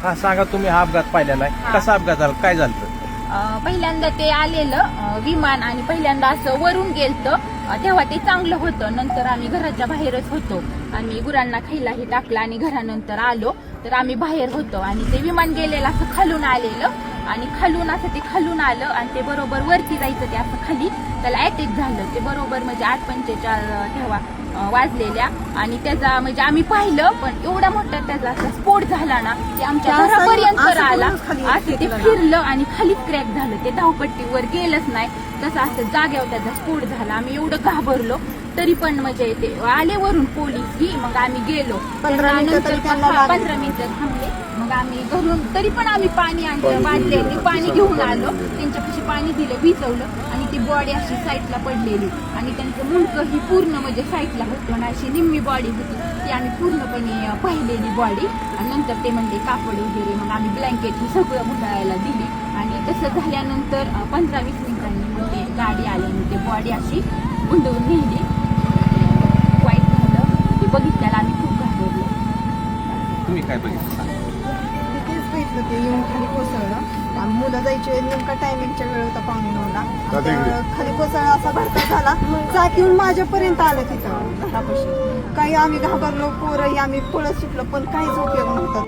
हा सांगा, तुम्ही हा अपघात पाहिलेला आहे, कसा अपघात झाला, काय झालं? पहिल्यांदा ते आलेलं विमान आणि पहिल्यांदा असं वरून गेलतं, तेव्हा ते चांगलं होतं. नंतर आम्ही घराच्या बाहेरच होतो, आम्ही गुरांना खायलाही टाकलं आणि घरानंतर आलो तर आम्ही बाहेर होतो आणि ते विमान गेलेलं असं खालून आलेलं आणि खालून असं ते खालून आलं आणि ते बरोबर वरती जायचं, ते असं खाली त्याला अटॅक झालं. ते बरोबर म्हणजे 8:45 तेव्हा वाजलेल्या आणि त्याचा म्हणजे आम्ही पाहिलं, पण एवढा मोठा त्याचा असा स्फोट झाला ना, ते आमच्या घरापर्यंत आला. असं ते फिरलं आणि खाली क्रॅक झालं, ते धावपट्टीवर गेलंच नाही, तसं असं जाग्यावर त्याचा स्फोट झाला. आम्ही एवढं घाबरलो, तरी पण म्हणजे ते आले वरून पोलीस ही, मग आम्ही गेलो. 15 मिनिटं थांबले, मग आम्ही घरून तरी पण आम्ही पाणी आणलं, बाटल्याने पाणी घेऊन आलो, त्यांच्यापाशी पाणी दिलं, भिजवलं आणि ती बॉडी अशी साईडला पडलेली आणि त्यांचं मुंडकं ही पूर्ण म्हणजे साईडला होतं आणि अशी निम्मी बॉडी होती, ती आम्ही पूर्णपणे पाहिलेली बॉडी. आणि नंतर ते म्हणले कापड वगैरे, मग आम्ही ब्लँकेट ही सगळं गुंडाळायला दिली आणि तसं झाल्यानंतर 15-20 मिनिटांनी मग ते गाडी आली आणि ते बॉडी अशी गुंडवून नेली. वाईट झालं, ते बघितल्याला आम्ही खूप घाबरलो. तुम्ही काय बघितलं? तेच बघितलं, ते येऊन खाली कोसळलं आणि मुलं जायचे नेमका टायमिंगच्या वेळ होता 8:45. खाली कोसळला, असा भरता झाला, चाक येऊन माझ्यापर्यंत आलं तिथं घरापाशी. काही आम्ही घाबरलो, पोरही आम्ही पळत सुटलो, पण काहीच उपयोग नव्हता.